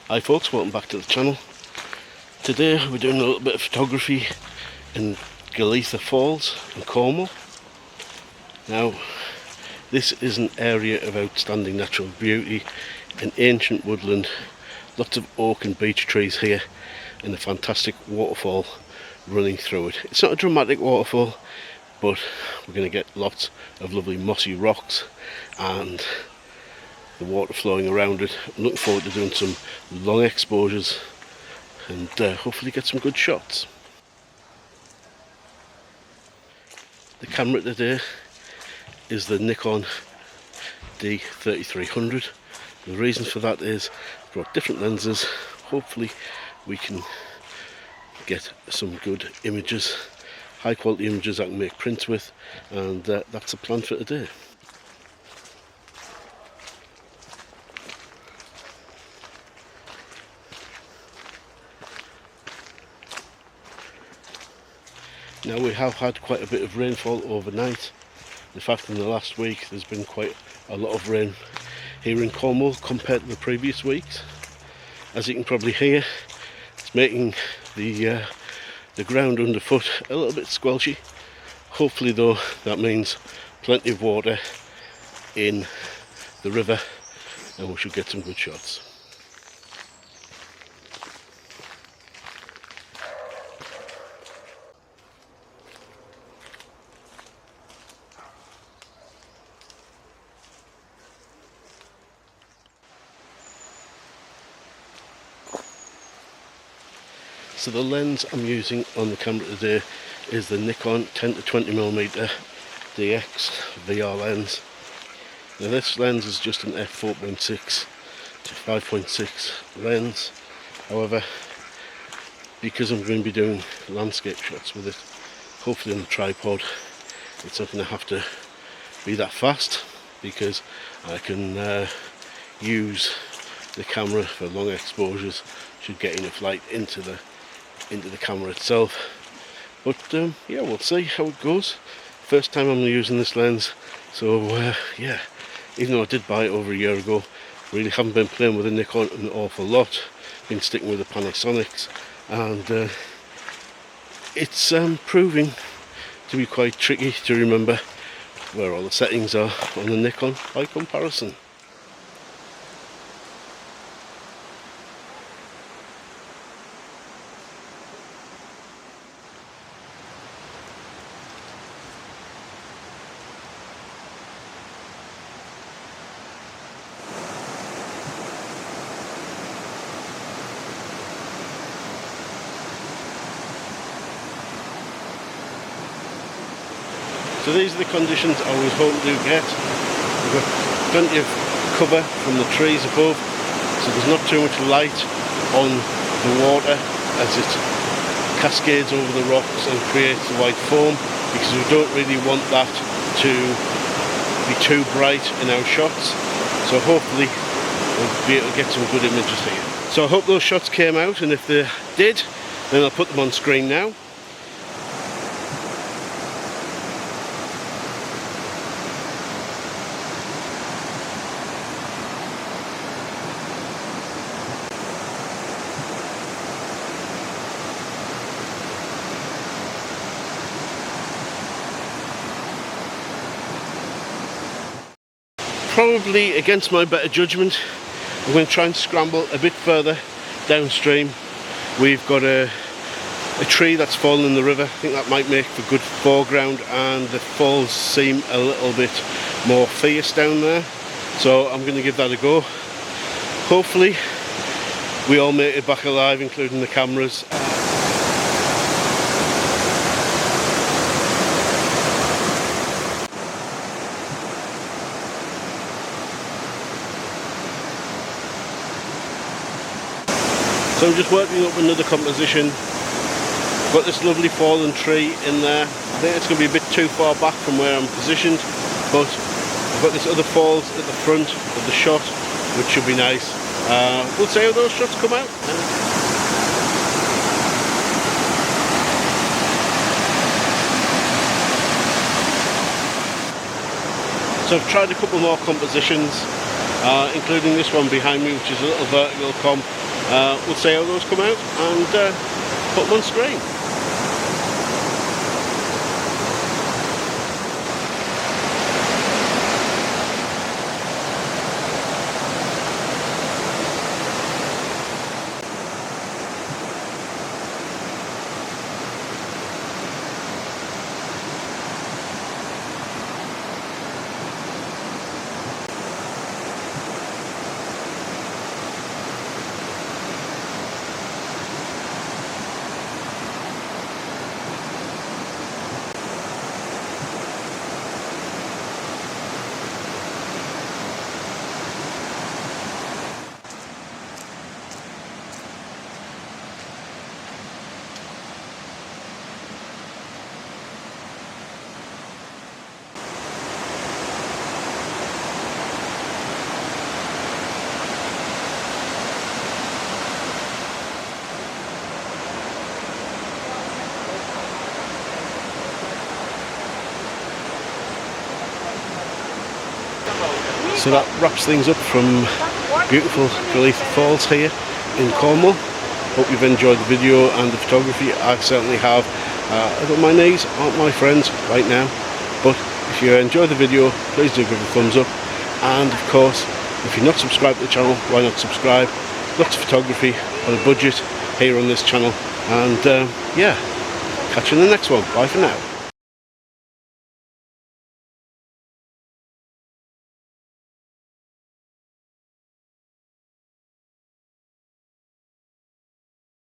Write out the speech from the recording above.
Hi folks, welcome back to the channel. Today we're doing a little bit of photography in Golitha Falls in Cornwall. Now this is an area of outstanding natural beauty, an ancient woodland, lots of oak and beech trees here, and a fantastic waterfall running through it. It's not a dramatic waterfall, but we're going to get lots of lovely mossy rocks and the water flowing around it. I'm looking forward to doing some long exposures and hopefully get some good shots. The camera today is the Nikon D3300. The reason for that is I've brought different lenses. Hopefully we can get some good images, high quality images I can make prints with, and that's the plan for today. Now we have had quite a bit of rainfall overnight. In fact, in the last week there's been quite a lot of rain here in Cornwall compared to the previous weeks. As you can probably hear, it's making the ground underfoot a little bit squelchy. Hopefully though that means plenty of water in the river and we should get some good shots. So the lens I'm using on the camera today is the Nikon 10 to 20mm DX VR lens. Now this lens is just an f4.6 to 5.6 lens. However, because I'm going to be doing landscape shots with it, hopefully on the tripod, it's not going to have to be that fast, because I can use the camera for long exposures. Should get enough light into the camera itself. But yeah, we'll see how it goes. First time I'm using this lens, so yeah, even though I did buy it over a year ago, really haven't been playing with the Nikon an awful lot. Been sticking with the Panasonics, and it's proving to be quite tricky to remember where all the settings are on the Nikon by comparison. So these are the conditions I was hoping to get. We've got plenty of cover from the trees above, so there's not too much light on the water as it cascades over the rocks and creates the white foam, because we don't really want that to be too bright in our shots. So hopefully we'll be able to get some good images here. So I hope those shots came out, and if they did, then I'll put them on screen now. Probably against my better judgment, I'm going to try and scramble a bit further downstream. We've got a tree that's fallen in the river. I think that might make for good foreground, and the falls seem a little bit more fierce down there, so I'm going to give that a go. Hopefully we all make it back alive, including the cameras. So I'm just working up another composition. Got this lovely fallen tree in there. I think it's going to be a bit too far back from where I'm positioned, but I've got this other falls at the front of the shot, which should be nice. We'll see how those shots come out. So I've tried a couple more compositions, including this one behind me, which is a little vertical comp. we'll see how those come out and put them on screen. So that wraps things up from beautiful Golitha Falls here in Cornwall. Hope you've enjoyed the video and the photography. I certainly have. My knees aren't my friends right now, but if you enjoy the video, please do give it a thumbs up. And of course, if you're not subscribed to the channel, why not subscribe? Lots of photography on a budget here on this channel. And yeah, catch you in the next one. Bye for now.